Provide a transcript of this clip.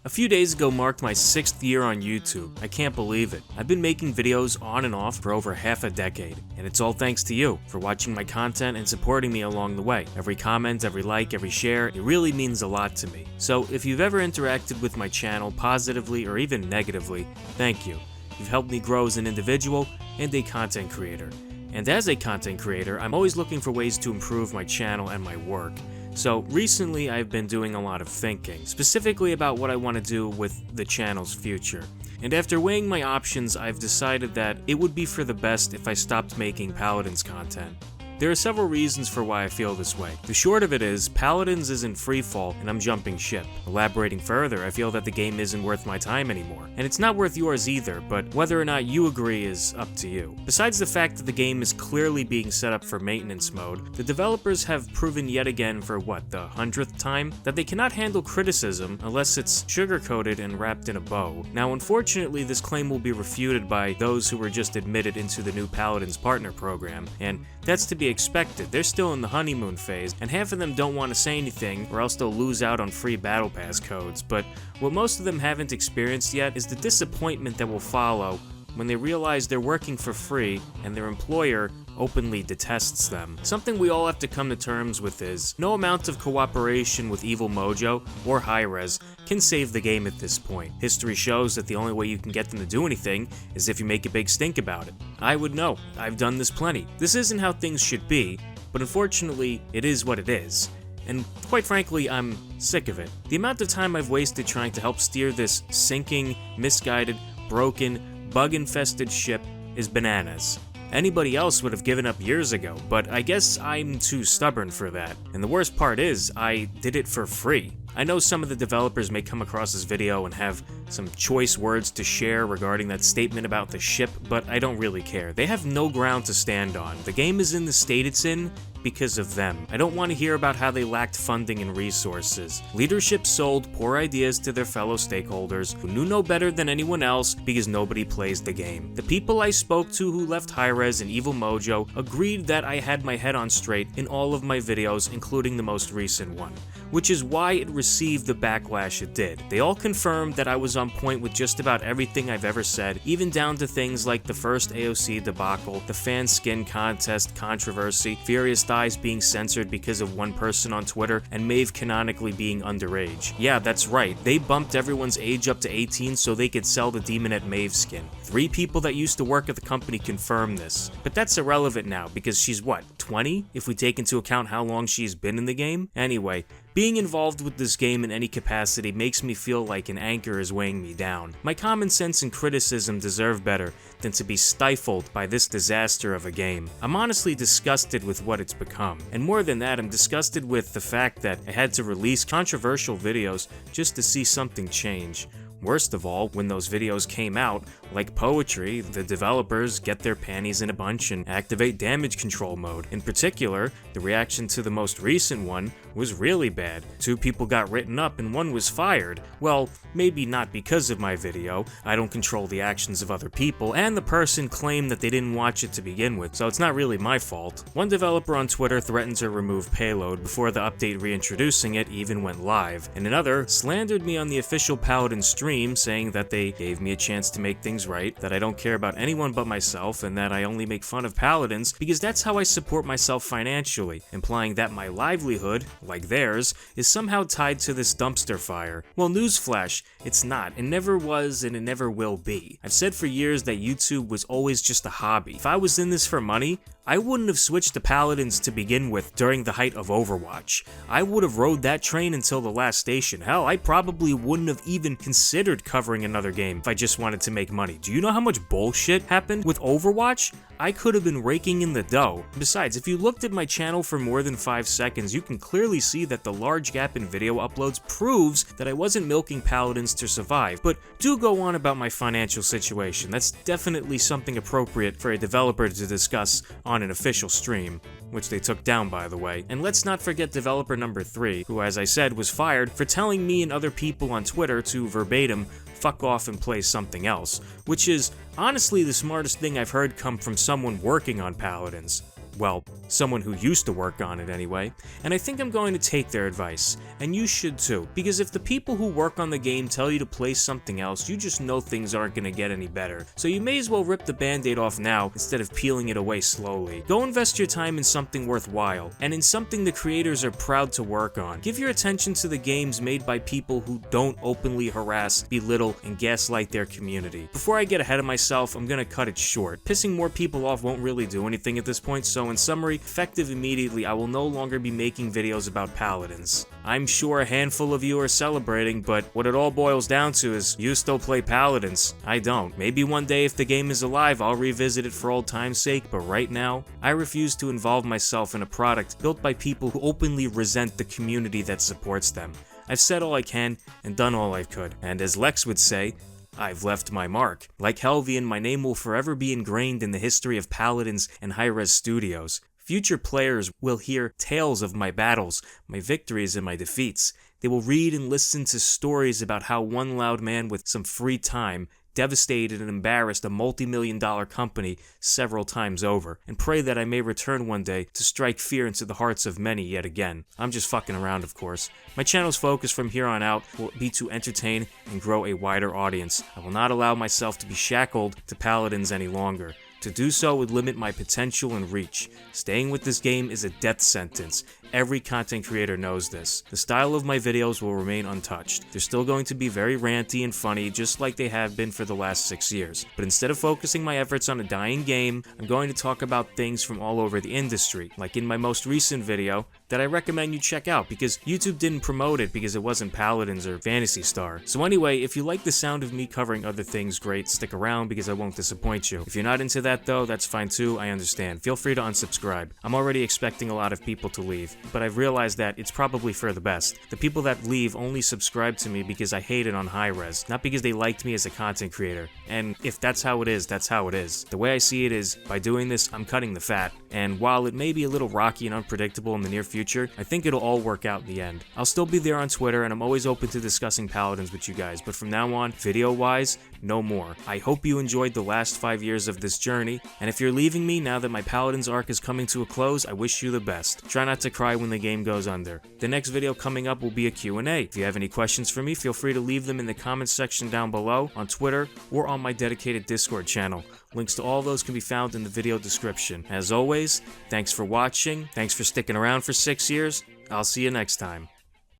A few days ago marked my 6th year on YouTube. I can't believe it. I've been making videos on and off for over half a decade, and it's all thanks to you for watching my content and supporting me along the way. Every comment, every like, every share, it really means a lot to me. So if you've ever interacted with my channel positively or even negatively, thank you. You've helped me grow as an individual and a content creator. And as a content creator, I'm always looking for ways to improve my channel and my work. So recently I've been doing a lot of thinking, specifically about what I want to do with the channel's future. And after weighing my options, I've decided that it would be for the best if I stopped making Paladins content. There are several reasons for why I feel this way. The short of it is, Paladins is in freefall and I'm jumping ship. Elaborating further, I feel that the game isn't worth my time anymore. And it's not worth yours either, but whether or not you agree is up to you. Besides the fact that the game is clearly being set up for maintenance mode, the developers have proven yet again for the 100th time, that they cannot handle criticism unless it's sugar-coated and wrapped in a bow. Now unfortunately, this claim will be refuted by those who were just admitted into the new Paladins partner program, and that's to be expected. They're still in the honeymoon phase, and half of them don't want to say anything or else they'll lose out on free battle pass codes, but what most of them haven't experienced yet is the disappointment that will follow when they realize they're working for free and their employer openly detests them. Something we all have to come to terms with is, no amount of cooperation with Evil Mojo or Hi-Rez can save the game at this point. History shows that the only way you can get them to do anything is if you make a big stink about it. I would know. I've done this plenty. This isn't how things should be, but unfortunately, it is what it is. And quite frankly, I'm sick of it. The amount of time I've wasted trying to help steer this sinking, misguided, broken, bug-infested ship is bananas. Anybody else would have given up years ago, but I guess I'm too stubborn for that. And the worst part is, I did it for free. I know some of the developers may come across this video and have some choice words to share regarding that statement about the ship, but I don't really care. They have no ground to stand on. The game is in the state it's in because of them. I don't want to hear about how they lacked funding and resources. Leadership sold poor ideas to their fellow stakeholders who knew no better than anyone else because nobody plays the game. The people I spoke to who left Hi-Rez and Evil Mojo agreed that I had my head on straight in all of my videos, including the most recent one, which is why it received the backlash it did. They all confirmed that I was on point with just about everything I've ever said, even down to things like the first AOC debacle, the fan skin contest controversy, Furious Thighs being censored because of one person on Twitter, and Maeve canonically being underage. Yeah, that's right, they bumped everyone's age up to 18 so they could sell the Demonette Maeve skin. 3 people that used to work at the company confirmed this. But that's irrelevant now, because she's 20? If we take into account how long she's been in the game? Anyway, being involved with this game in any capacity makes me feel like an anchor is weighing me down. My common sense and criticism deserve better than to be stifled by this disaster of a game. I'm honestly disgusted with what it's become. And more than that, I'm disgusted with the fact that I had to release controversial videos just to see something change. Worst of all, when those videos came out, like poetry, the developers get their panties in a bunch and activate damage control mode. In particular, the reaction to the most recent one was really bad. 2 people got written up and 1 was fired. Well, maybe not because of my video, I don't control the actions of other people, and the person claimed that they didn't watch it to begin with, so it's not really my fault. One developer on Twitter threatened to remove payload before the update reintroducing it even went live, and another slandered me on the official Paladin stream, saying that they gave me a chance to make things right, that I don't care about anyone but myself, and that I only make fun of Paladins because that's how I support myself financially, implying that my livelihood, like theirs, is somehow tied to this dumpster fire. Well, newsflash, it's not. It never was and it never will be. I've said for years that YouTube was always just a hobby. If I was in this for money, I wouldn't have switched to Paladins to begin with during the height of Overwatch. I would have rode that train until the last station. Hell, I probably wouldn't have even considered covering another game if I just wanted to make money. Do you know how much bullshit happened with Overwatch? I could have been raking in the dough. Besides, if you looked at my channel for more than 5 seconds, you can clearly see that the large gap in video uploads proves that I wasn't milking Paladins to survive. But do go on about my financial situation. That's definitely something appropriate for a developer to discuss on an official stream, which they took down, by the way. And let's not forget developer number 3, who, as I said, was fired for telling me and other people on Twitter to verbatim fuck off and play something else, which is honestly the smartest thing I've heard come from someone working on Paladins. Well, someone who used to work on it anyway, and I think I'm going to take their advice, and you should too, because if the people who work on the game tell you to play something else, you just know things aren't going to get any better. So you may as well rip the band-aid off now instead of peeling it away slowly. Go invest your time in something worthwhile, and in something the creators are proud to work on. Give your attention to the games made by people who don't openly harass, belittle, and gaslight their community. Before I get ahead of myself, I'm gonna cut it short. Pissing more people off won't really do anything at this point, so in summary, effective immediately, I will no longer be making videos about Paladins. I'm sure a handful of you are celebrating, but what it all boils down to is, you still play Paladins. I don't. Maybe one day if the game is alive, I'll revisit it for old time's sake, but right now, I refuse to involve myself in a product built by people who openly resent the community that supports them. I've said all I can, and done all I could, and as Lex would say, I've left my mark. Like Helvian, my name will forever be ingrained in the history of Paladins and Hi-Rez Studios. Future players will hear tales of my battles, my victories, and my defeats. They will read and listen to stories about how one loud man with some free time devastated and embarrassed a multi-million-dollar company several times over, and pray that I may return one day to strike fear into the hearts of many yet again. I'm just fucking around, of course. My channel's focus from here on out will be to entertain and grow a wider audience. I will not allow myself to be shackled to Paladins any longer. To do so would limit my potential and reach. Staying with this game is a death sentence. Every content creator knows this. The style of my videos will remain untouched. They're still going to be very ranty and funny, just like they have been for the last 6 years. But instead of focusing my efforts on a dying game, I'm going to talk about things from all over the industry, like in my most recent video, that I recommend you check out because YouTube didn't promote it because it wasn't Paladins or Phantasy Star. So anyway, if you like the sound of me covering other things, great, stick around because I won't disappoint you. If you're not into that though, that's fine too, I understand. Feel free to unsubscribe. I'm already expecting a lot of people to leave, but I've realized that it's probably for the best. The people that leave only subscribe to me because I hated on Hi-Rez, not because they liked me as a content creator. And if that's how it is, that's how it is. The way I see it is, by doing this, I'm cutting the fat, and while it may be a little rocky and unpredictable in the near future, I think it'll all work out in the end. I'll still be there on Twitter, and I'm always open to discussing Paladins with you guys, but from now on, video-wise, no more. I hope you enjoyed the last 5 years of this journey, and if you're leaving me now that my Paladins arc is coming to a close, I wish you the best. Try not to cry when the game goes under. The next video coming up will be a Q&A. If you have any questions for me, feel free to leave them in the comments section down below, on Twitter, or on my dedicated Discord channel. Links to all those can be found in the video description. As always, thanks for watching, thanks for sticking around for 6 years, I'll see you next time.